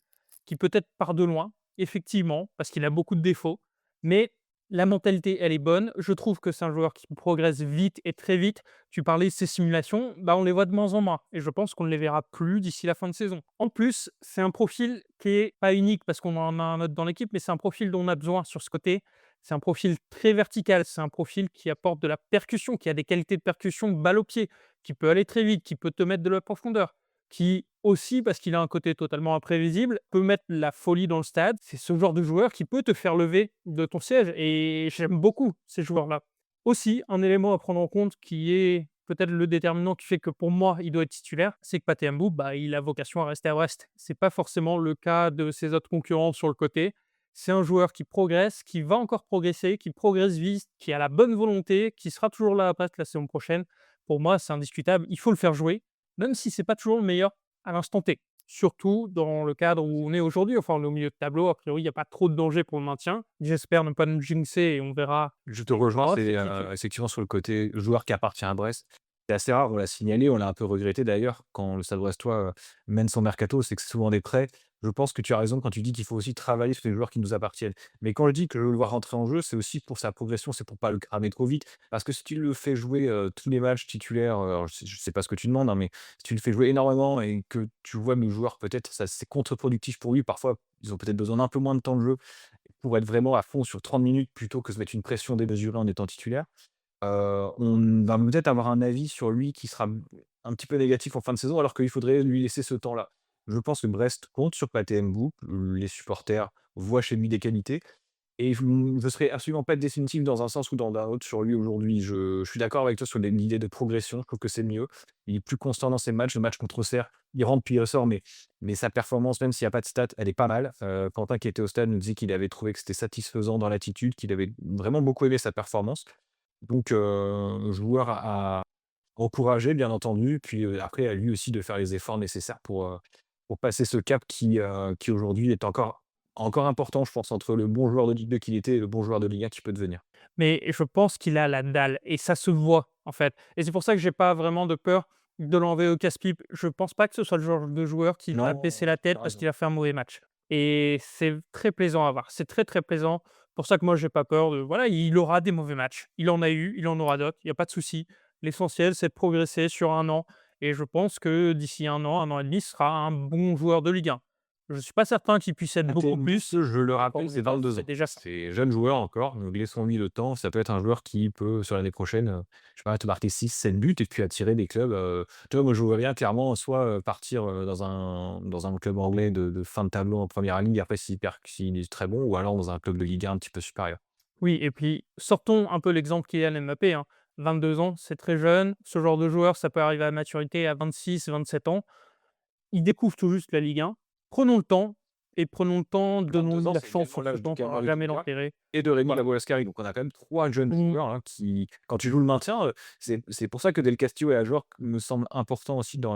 qui peut-être part de loin, effectivement, parce qu'il a beaucoup de défauts, mais la mentalité, elle est bonne. Je trouve que c'est un joueur qui progresse vite et très vite. Tu parlais de ces simulations, bah on les voit de moins en moins et je pense qu'on ne les verra plus d'ici la fin de saison. En plus, c'est un profil qui est pas unique parce qu'on en a un autre dans l'équipe, mais c'est un profil dont on a besoin sur ce côté. C'est un profil très vertical, c'est un profil qui apporte de la percussion, qui a des qualités de percussion balle au pied, qui peut aller très vite, qui peut te mettre de la profondeur, qui aussi, parce qu'il a un côté totalement imprévisible, peut mettre la folie dans le stade. C'est ce genre de joueur qui peut te faire lever de ton siège et j'aime beaucoup ces joueurs-là. Aussi, un élément à prendre en compte qui est peut-être le déterminant qui fait que pour moi, il doit être titulaire, c'est que Pathé Mboup, bah, il a vocation à rester à Brest. C'est pas forcément le cas de ses autres concurrents sur le côté. C'est un joueur qui progresse, qui va encore progresser, qui progresse vite, qui a la bonne volonté, qui sera toujours là à Brest la saison prochaine. Pour moi, c'est indiscutable. Il faut le faire jouer, même si c'est pas toujours le meilleur à l'instant T. Surtout dans le cadre où on est aujourd'hui. Enfin, on est au milieu de tableau. A priori, il n'y a pas trop de danger pour le maintien. J'espère ne pas nous jinxer et on verra. Je te rejoins, Oh, c'est c'est qui- effectivement sur le côté joueur qui appartient à Brest. C'est assez rare, on l'a signalé, on l'a un peu regretté d'ailleurs quand le Stade Brestois mène son mercato, c'est que c'est souvent des prêts. Je pense que tu as raison quand tu dis qu'il faut aussi travailler sur les joueurs qui nous appartiennent. Mais quand je dis que je veux le voir rentrer en jeu, c'est aussi pour sa progression, c'est pour pas le cramer trop vite. Parce que si tu le fais jouer tous les matchs titulaires, alors je sais pas ce que tu demandes, hein, mais si tu le fais jouer énormément et que tu vois nos joueurs, peut-être, ça c'est contre-productif pour lui. Parfois, ils ont peut-être besoin d'un peu moins de temps de jeu pour être vraiment à fond sur 30 minutes plutôt que se mettre une pression démesurée en étant titulaire. On va peut-être avoir un avis sur lui qui sera un petit peu négatif en fin de saison, alors qu'il faudrait lui laisser ce temps-là. Je pense que Brest compte sur Pathé Mboup, les supporters voient chez lui des qualités et je ne serais absolument pas définitif dans un sens ou dans un autre sur lui aujourd'hui. Je suis d'accord avec toi sur l'idée de progression, je trouve que c'est mieux. Il est plus constant dans ses matchs. Le match contre Auxerre, il rentre puis il ressort, mais sa performance, même s'il n'y a pas de stats, elle est pas mal. Quentin, qui était au stade, nous disait qu'il avait trouvé que c'était satisfaisant dans l'attitude, qu'il avait vraiment beaucoup aimé sa performance. Donc, joueur à encourager, bien entendu, puis, après à lui aussi de faire les efforts nécessaires pour passer ce cap qui aujourd'hui est encore important, je pense, entre le bon joueur de Ligue 2 qu'il était et le bon joueur de Ligue 1 qu'il peut devenir. Mais je pense qu'il a la dalle et ça se voit en fait. Et c'est pour ça que j'ai pas vraiment de peur de l'enlever au casse-pipe. Je pense pas que ce soit le genre de joueur qui va Non, baisser la tête tu as parce raison. qu'il a fait un mauvais match. Et c'est très plaisant à voir. C'est très très plaisant. Pour ça que moi j'ai pas peur de. Voilà, il aura des mauvais matchs. Il en a eu, il en aura d'autres. Il y a pas de souci. L'essentiel c'est de progresser sur un an. Et je pense que d'ici un an et demi, ce sera un bon joueur de Ligue 1. Je suis pas certain qu'il puisse être beaucoup ATM, plus. je le rappelle, c'est 22 C'est ans. déjà ça. C'est jeune joueur encore, donc laissons-lui le temps. Ça peut être un joueur qui peut, sur l'année prochaine, je sais pas, te marquer 6, 7 buts et puis attirer des clubs. Tu vois, moi, je vois bien clairement soit partir dans un club anglais de fin de tableau en première ligue, après s'il est très bon, ou alors dans un club de Ligue 1 un petit peu supérieur. Oui, et puis sortons un peu l'exemple Kylian Mbappé, hein. 22 ans, c'est très jeune. Ce genre de joueur, ça peut arriver à maturité à 26, 27 ans. Il découvre tout juste la Ligue 1. Prenons le temps et prenons le temps, 22 donnons-lui ans, la c'est chance également sur ce l'âge de temps, on Camara va jamais Lucas l'enterrer. et de Rémi Voilà. Labo-Ascari. Donc on a quand même 3 jeunes Mmh. joueurs, hein, qui quand tu joues le maintien, c'est pour ça que Del Castillo est un joueur qui me semble important aussi dans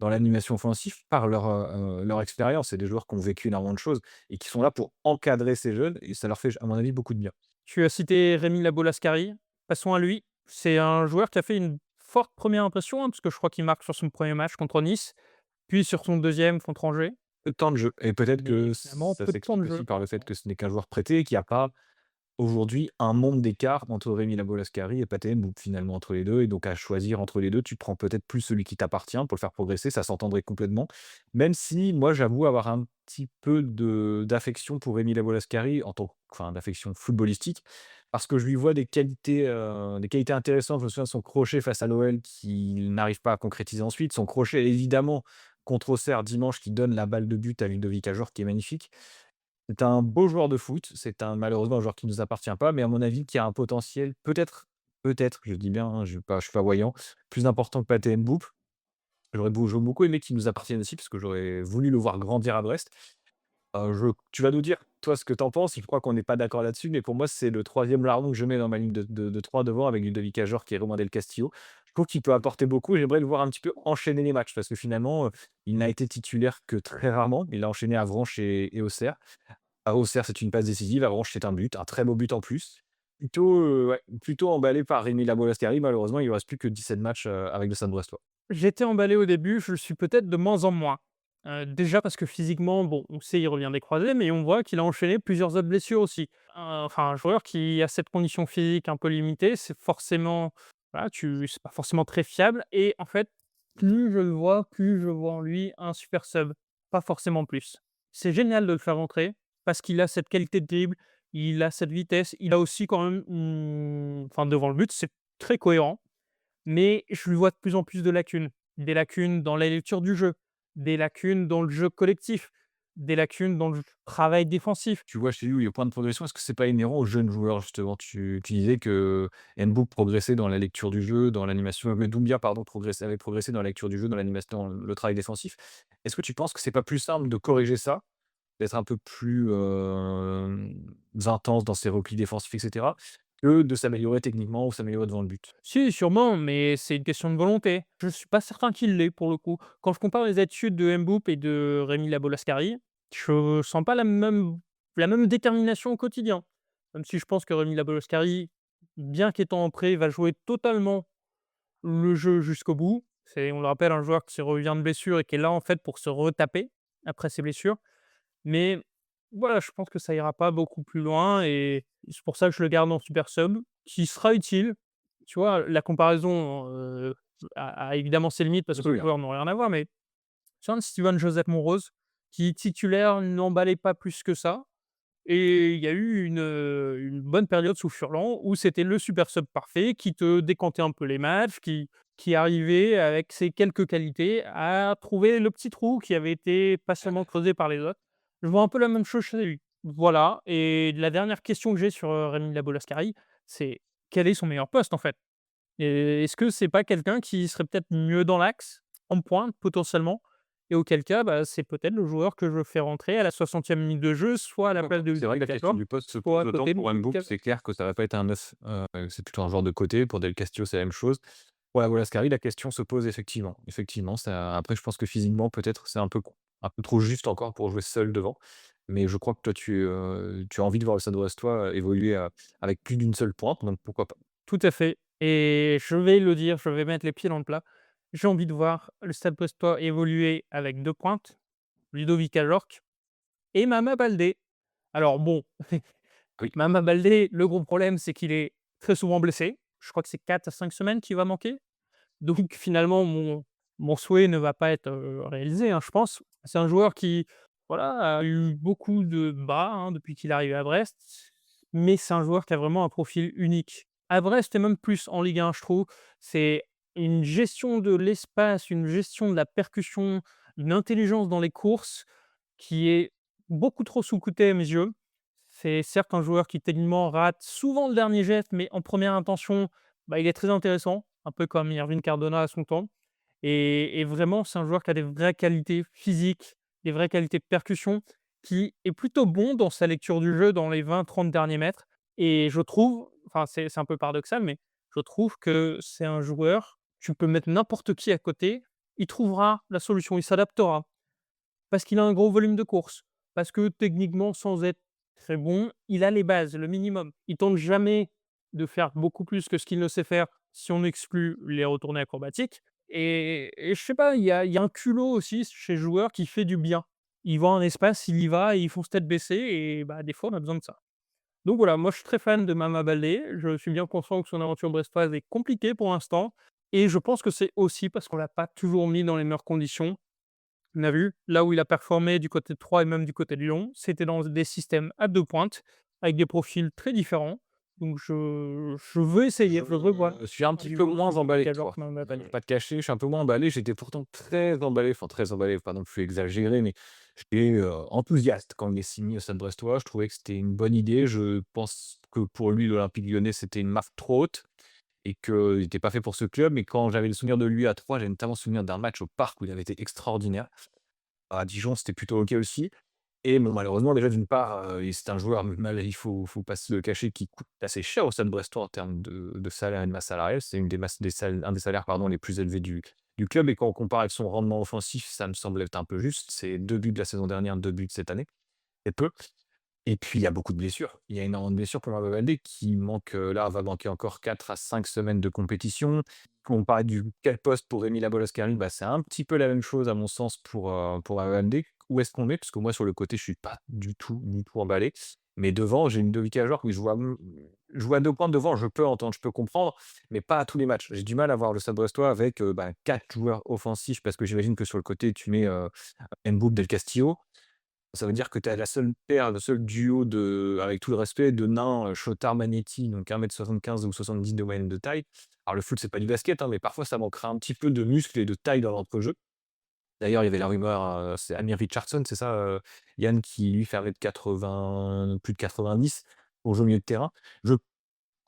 l'animation offensive par leur expérience. C'est des joueurs qui ont vécu énormément de choses et qui sont là pour encadrer ces jeunes et ça leur fait, à mon avis, beaucoup de bien. Tu as cité Rémi Labo-Lascari. Passons à lui. C'est un joueur qui a fait une forte première impression, hein, parce que je crois qu'il marque sur son premier match contre Nice, puis sur son deuxième contre Angers. Peu de temps de jeu et peut-être Mais que finalement, ça peu de temps de s'explique jeu. aussi par le fait que ce n'est qu'un joueur prêté et qu'il n'y a pas aujourd'hui un monde d'écart entre Rémi Labo-Lascari et Pathé Mboup finalement entre les 2 et donc à choisir entre les 2, tu prends peut-être plus celui qui t'appartient pour le faire progresser, ça s'entendrait complètement. Même si moi j'avoue avoir un petit peu d'affection pour Rémi Labo-Lascari enfin d'affection footballistique, parce que je lui vois des qualités intéressantes. Je me souviens de son crochet face à l'OL qu'il n'arrive pas à concrétiser ensuite, son crochet évidemment contre Auxerre dimanche qui donne la balle de but à Ludovic Ajor qui est magnifique. C'est un beau joueur de foot, c'est malheureusement un joueur qui ne nous appartient pas, mais à mon avis qui a un potentiel peut-être, je dis bien, hein, je suis pas voyant, plus important que Pathé Mboup. J'aurais beaucoup aimé qu'il nous appartienne aussi parce que j'aurais voulu le voir grandir à Brest. Je Tu vas nous dire, toi, ce que tu en penses. Je crois qu'on n'est pas d'accord là-dessus, mais pour moi, c'est le troisième larron que je mets dans ma ligne de 3 devant avec Ludovic Ajor qui est Romain Del Castillo. Je trouve qu'il peut apporter beaucoup. J'aimerais le voir un petit peu enchaîner les matchs parce que finalement, il n'a été titulaire que très rarement. Il a enchaîné Avranches et Auxerre. À Auxerre, c'est une passe décisive. Avranches, c'est un but, un très beau but en plus. Plutôt emballé par Rémi Labolascari. Malheureusement, il ne lui reste plus que 17 matchs avec le Stade Brestois. J'étais emballé au début, je le suis peut-être de moins en moins. Déjà parce que physiquement, bon, on sait, il revient des croisés, mais on voit qu'il a enchaîné plusieurs autres blessures aussi. Enfin, un joueur qui a cette condition physique un peu limitée, c'est forcément, voilà, c'est pas forcément très fiable. Et en fait, plus je le vois, plus je vois en lui un super sub, pas forcément plus. C'est génial de le faire rentrer parce qu'il a cette qualité de dribble, il a cette vitesse, il a aussi quand même, enfin devant le but, c'est très cohérent. Mais je lui vois de plus en plus de lacunes. Des lacunes dans la lecture du jeu, des lacunes dans le jeu collectif, des lacunes dans le travail défensif. Tu vois chez lui où il y a point de progression, est-ce que c'est pas inhérent aux jeunes joueurs justement? Tu disais que Nbouk progressait dans la lecture du jeu, dans l'animation, Doumbia pardon avait progressé dans la lecture du jeu, dans l'animation, dans le travail défensif. Est-ce que tu penses que c'est pas plus simple de corriger ça, d'être un peu plus, intense dans ses replis défensifs et cetera, que de s'améliorer techniquement ou s'améliorer devant le but? Si, sûrement, mais c'est une question de volonté. Je suis pas certain qu'il l'ait pour le coup. Quand je compare les attitudes de Mboup et de Rémi Labolascari, je sens pas la même détermination au quotidien. Même si je pense que Rémi Labolascari, bien qu'étant en prêt, va jouer totalement le jeu jusqu'au bout. C'est, on le rappelle, un joueur qui revient de blessure et qui est là en fait pour se retaper après ses blessures. Mais voilà, je pense que ça ira pas beaucoup plus loin et c'est pour ça que je le garde en super sub, qui sera utile. Tu vois, la comparaison, a évidemment ses limites parce que Très les bien. joueurs n'ont rien à voir, mais tu vois, Steven Joseph Monrose, qui titulaire n'emballait pas plus que ça et il y a eu une bonne période sous Furlan où c'était le super sub parfait qui te décantait un peu les matchs, qui arrivait avec ses quelques qualités à trouver le petit trou qui avait été patiemment creusé par les autres. Je vois un peu la même chose chez lui. Voilà, et la dernière question que j'ai sur, Rémi Labolascari, c'est quel est son meilleur poste, en fait? Et est-ce que c'est pas quelqu'un qui serait peut-être mieux dans l'axe, en pointe potentiellement? Et auquel cas, bah, c'est peut-être le joueur que je fais rentrer à la 60e minute de jeu, soit à la place de C'est vrai que la question Lukaku, du poste se soit pose à autant côté de pour Mboup, Lukaku. c'est clair que ça va pas être un 9, c'est plutôt un joueur de côté. Pour Del Castillo, c'est la même chose. Pour Lascari, la question se pose effectivement. Effectivement, ça après je pense que physiquement peut-être c'est un peu trop juste encore pour jouer seul devant. Mais je crois que toi tu as envie de voir le Stade Brestois évoluer, avec plus d'une seule pointe, donc pourquoi pas. Tout à fait, et je vais le dire, je vais mettre les pieds dans le plat. J'ai envie de voir le Stade Brestois évoluer avec 2 pointes, Ludovic Ajorc et Mama Baldé. Alors bon, Oui. Mama Baldé, le gros problème, c'est qu'il est très souvent blessé. Je crois que c'est 4 à 5 semaines qu'il va manquer. Donc finalement, mon souhait ne va pas être, réalisé, hein, je pense. C'est un joueur qui, voilà, a eu beaucoup de bas, hein, depuis qu'il est arrivé à Brest, mais c'est un joueur qui a vraiment un profil unique. À Brest et même plus en Ligue 1, je trouve, c'est une gestion de l'espace, une gestion de la percussion, une intelligence dans les courses qui est beaucoup trop sous-cotée à mes yeux. C'est certes un joueur qui techniquement rate souvent le dernier geste, mais en première intention, bah, il est très intéressant, un peu comme Irving Cardona à son temps. Et vraiment, c'est un joueur qui a des vraies qualités physiques, des vraies qualités de percussion, qui est plutôt bon dans sa lecture du jeu dans les 20-30 derniers mètres. Et je trouve, enfin c'est un peu paradoxal, mais je trouve que c'est un joueur, tu peux mettre n'importe qui à côté, il trouvera la solution, il s'adaptera. Parce qu'il a un gros volume de course, parce que techniquement, sans être très bon, il a les bases, le minimum. Il tente jamais de faire beaucoup plus que ce qu'il ne sait faire, si on exclut les retournées acrobatiques. Et je sais pas, il y a un culot aussi chez le joueur qui fait du bien. Il voit un espace, il y va et il fonce tête baissée et bah, des fois, on a besoin de ça. Donc voilà, moi je suis très fan de Mama Baldé. Je suis bien conscient que son aventure brestoise est compliquée pour l'instant et je pense que c'est aussi parce qu'on l'a pas toujours mis dans les meilleures conditions. On a vu, là où il a performé du côté de Troyes et même du côté de Lyon, c'était dans des systèmes à 2 pointes, avec des profils très différents. Donc je veux essayer, je veux voir Je suis un petit du peu moins emballé que Cajor toi. qui m'en Pas appelle. pas te cacher, je suis un peu moins emballé. J'étais pourtant très emballé, enfin très emballé, pas non plus exagéré, mais j'étais, enthousiaste quand il est signé au Stade Brestois. Je trouvais que c'était une bonne idée. Je pense que pour lui, l'Olympique Lyonnais, c'était une marque trop haute et qu'il n'était pas fait pour ce club. Mais quand j'avais le souvenir de lui à 3, j'ai notamment souvenir d'un match au Parc où il avait été extraordinaire. À Dijon, c'était plutôt OK aussi. Et bon, malheureusement, déjà, d'une part, et c'est un joueur, il faut pas se le cacher, qui coûte assez cher au Stade Brestois en termes de salaire et de masse salariale. C'est une des masses un des salaires, pardon, les plus élevés du club, et quand on compare avec son rendement offensif, ça me semble être un peu juste. C'est 2 buts de la saison dernière, 2 buts cette année, c'est peu. Et puis il y a beaucoup de blessures. Il y a énormément de blessures pour Marco Baldé qui manque, là, va manquer encore 4 à 5 semaines de compétition. Quand on parlait du quel poste pour Rémi Labolascarine, bah, c'est un petit peu la même chose à mon sens pour Baldé. Où est-ce qu'on met? Parce que moi sur le côté, je suis pas du tout emballé. Mais devant, j'ai une Ludovic Ajor, oui, je vois 2 points devant, je peux entendre, je peux comprendre, mais pas à tous les matchs. J'ai du mal à voir le Stade Brestois avec, 4 joueurs offensifs, parce que j'imagine que sur le côté, tu mets, Mboup, Del Castillo. Ça veut dire que tu as la seule paire, le seul duo avec tout le respect, de nains, Chotard-Manetti, donc 1,75 m ou 70 de moyenne de taille. Alors le foot, c'est pas du basket, hein, mais parfois ça manquerait un petit peu de muscle et de taille dans l'entrejeu. D'ailleurs, il y avait la rumeur, c'est Amir Richardson, c'est ça, Yann, qui lui fait 1,80 m, plus de 90 pour jouer au milieu de terrain. Je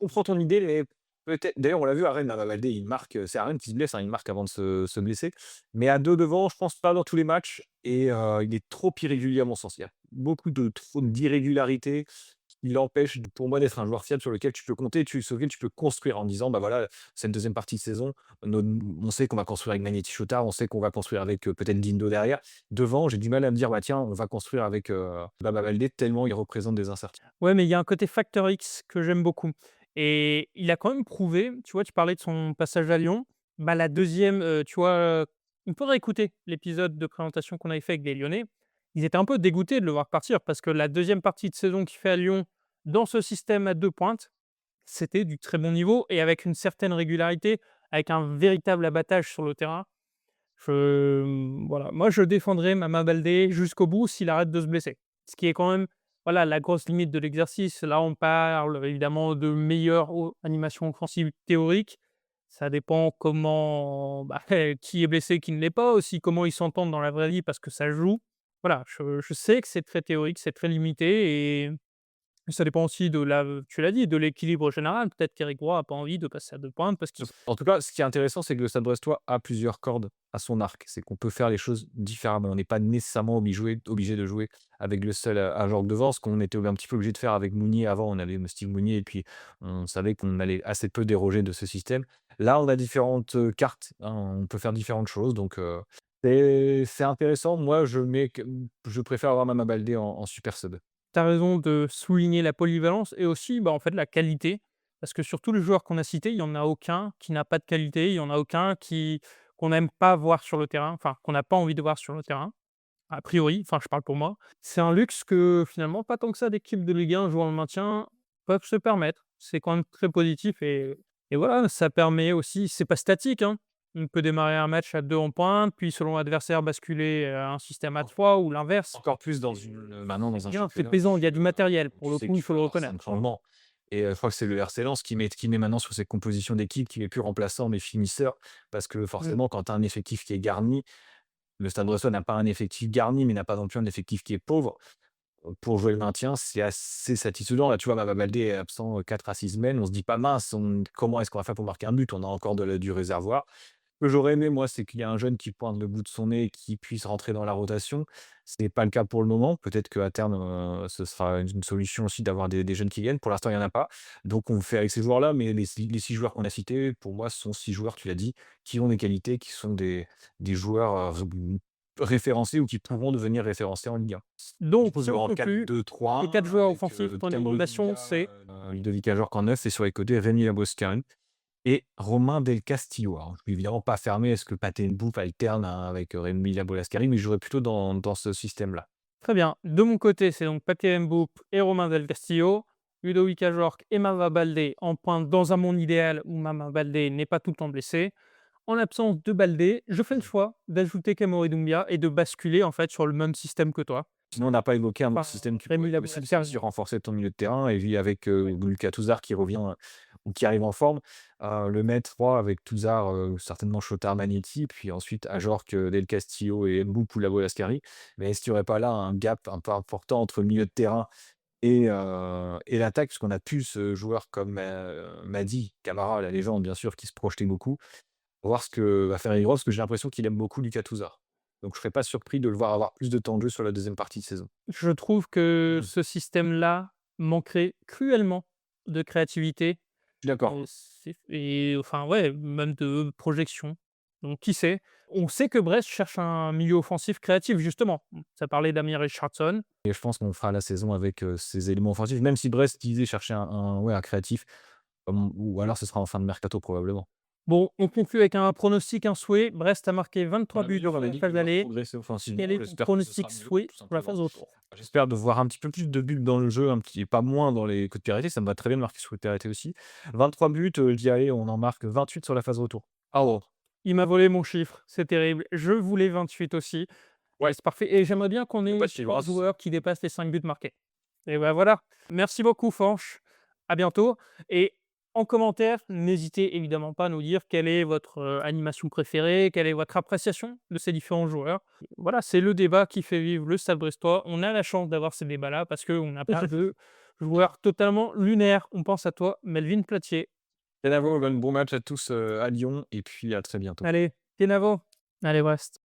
comprends ton idée, mais peut-être d'ailleurs, on l'a vu à Rennes, Baba Baldé, il marque, c'est à Rennes qu'il se blesse, hein, il marque avant de se blesser. Mais à 2 devant, je pense pas dans tous les matchs, et il est trop irrégulier à mon sens. Il y a beaucoup de trop d'irrégularités qui l'empêchent pour moi d'être un joueur fiable sur lequel tu peux compter, sur lequel tu peux construire en disant: «Bah, voilà, c'est une deuxième partie de saison, on sait qu'on va construire avec Magneti Chotard, on sait qu'on va construire avec, peut-être Dindo derrière». Devant, j'ai du mal à me dire: «Bah, tiens, on va construire avec, Baba Baldé», tellement il représente des incertitudes. Ouais, mais il y a un côté facteur X que j'aime beaucoup et il a quand même prouvé, tu vois, tu parlais de son passage à Lyon, bah, la deuxième, tu vois, il faudrait écouter l'épisode de présentation qu'on avait fait avec des Lyonnais. Ils étaient un peu dégoûtés de le voir partir parce que la deuxième partie de saison qu'il fait à Lyon, dans ce système à 2 pointes, c'était du très bon niveau et avec une certaine régularité, avec un véritable abattage sur le terrain. Voilà, moi je défendrai Mama Baldé jusqu'au bout s'il arrête de se blesser. Ce qui est quand même, voilà, la grosse limite de l'exercice. Là, on parle évidemment de meilleure animation offensive théorique. Ça dépend comment, bah, qui est blessé, qui ne l'est pas, aussi comment ils s'entendent dans la vraie vie parce que ça joue. Voilà, je sais que c'est très théorique, c'est très limité et ça dépend aussi de la tu l'as dit, de l'équilibre général. Peut-être qu'Éric Roy a pas envie de passer à 2 pointes parce qu'il En tout cas, ce qui est intéressant, c'est que le Stade Brestois a plusieurs cordes à son arc. C'est qu'on peut faire les choses différemment. On n'est pas nécessairement obligé de jouer avec le seul Ajorc devant, ce qu'on était un petit peu obligé de faire avec Mounier avant. On avait Steve Mounier et puis on savait qu'on allait assez peu déroger de ce système. Là, on a différentes cartes, hein, on peut faire différentes choses. Donc, c'est intéressant. Moi, je préfère avoir Mama Baldé en super sub. tu as raison de souligner la polyvalence et aussi, bah, en fait, la qualité. Parce que sur tous les joueurs qu'on a cités, il y en a aucun qui n'a pas de qualité, il y en a aucun qu'on n'aime pas voir sur le terrain, enfin, qu'on n'a pas envie de voir sur le terrain, a priori, enfin, je parle pour moi. C'est un luxe que finalement, pas tant que ça d'équipes de Ligue 1 jouant le maintien peuvent se permettre. C'est quand même très positif et voilà, ça permet aussi c'est pas statique, hein. On peut démarrer un match à 2 en pointe, puis selon l'adversaire basculer à un système à 3 ou l'inverse. Encore plus maintenant dans un Bien, c'est championnat. pesant, il y a du matériel, pour Tu le sais coup, que il tu faut vas le avoir reconnaître. 5 changements, et je crois que c'est le RC Lens qui met maintenant sur ses compositions d'équipe, qui met plus remplaçants mais finisseurs. Parce que Mmh. forcément, quand tu as un effectif qui est garni, le Stade Brestois n'a pas un effectif garni, mais n'a pas non plus un effectif qui est pauvre. Pour jouer le maintien, c'est assez satisfaisant. Là, tu vois, Baba Baldé est absent, 4 à 6 semaines. On se dit pas: «Mince, comment est-ce qu'on va faire pour marquer un but?» On a encore du réservoir. Ce que j'aurais aimé, moi, c'est qu'il y a un jeune qui pointe le bout de son nez et qui puisse rentrer dans la rotation. Ce n'est pas le cas pour le moment. Peut-être qu'à terme, ce sera une solution aussi d'avoir des jeunes qui viennent. Pour l'instant, il y en a pas. Donc on fait avec ces joueurs-là, mais les 6 joueurs qu'on a cités, pour moi, ce sont 6 joueurs, tu l'as dit, qui ont des qualités, qui sont des joueurs, référencés ou qui pourront devenir référencés en Ligue 1. Je Donc propose si de on voir conclut, 4-2-3-1 les 4 joueurs avec, offensifs, ton Thiago recommandation, Motta, c'est? Ludovic Ajorc en 9 et sur les côtés, Rémi Laboscarin et Romain Del Castillo. Alors, je suis évidemment pas fermé à ce que Pathé Ndouf alterne, hein, avec Rémi Labolascari, mais je jouerais plutôt dans ce système-là. Très bien. De mon côté, c'est donc Pathé Mboup et Romain Del Castillo. Ludovic Ajorc et Mama Baldé en pointe dans un monde idéal où Mama Baldé n'est pas tout le temps blessé. En l'absence de Baldé, je fais le choix d'ajouter Kamori Doumbia et de basculer en fait sur le même système que toi. Sinon, on n'a pas évoqué un autre Enfin, système qui Rémi pourrait aussi Labolascari. renforcer ton milieu de terrain, et puis avec, Lucas Touzard qui revient, ou qui arrive en forme, le mettre 3 avec Touzard, certainement Chotard, Magnetti, puis ensuite Ajorc, Del Castillo et Mboup ou Labolascari. Mais est-ce qu'il n'y aurait pas là un gap un peu important entre le milieu de terrain et l'attaque, puisqu'on a plus joueurs comme Mady Camara, la légende, bien sûr, qui se projetait beaucoup. Voir ce que va faire Ibra, parce que j'ai l'impression qu'il aime beaucoup Lucas Touzard. Donc je serais pas surpris de le voir avoir plus de temps de jeu sur la deuxième partie de saison. Je trouve que Mmh. ce système-là manquerait cruellement de créativité. Je suis d'accord. Et enfin, ouais, même de projection. Donc qui sait? On sait que Brest cherche un milieu offensif créatif, justement. Ça parlait d'Amir Richardson. Et je pense qu'on fera la saison avec ces éléments offensifs, même si Brest disait chercher un créatif, ou alors ce sera en fin de mercato probablement. Bon, on conclut avec un pronostic, un souhait. Brest a marqué 23 buts On sur avait la dit phase qu'il va d'aller. progresser offensivement. Quel est ton J'espère que ce sera pronostic mieux, souhait tout pour la simplement. phase retour? J'espère de voir un petit peu plus de buts dans le jeu, et pas moins dans les coups de pied arrêtés. Ça me va très bien de marquer sur les coups de pied arrêtés aussi. 23 buts, je dis allez, on en marque 28 sur la phase retour. Ah oh! Il m'a volé mon chiffre, c'est terrible. Je voulais 28 aussi. Ouais. C'est parfait. Et j'aimerais bien qu'on ait Pas de 3 chiffre, joueurs qui dépassent les 5 buts marqués. Et ben voilà. Merci beaucoup, Fanch. À bientôt. Et en commentaire, n'hésitez évidemment pas à nous dire quelle est votre animation préférée, quelle est votre appréciation de ces différents joueurs. Voilà, c'est le débat qui fait vivre le Stade Brestois. On a la chance d'avoir ces débats-là parce qu'on n'a pas de joueurs totalement lunaires. On pense à toi, Melvin Platier. Bon match à tous à Lyon et puis à très bientôt. Allez, Kenavo. Allez, Brest.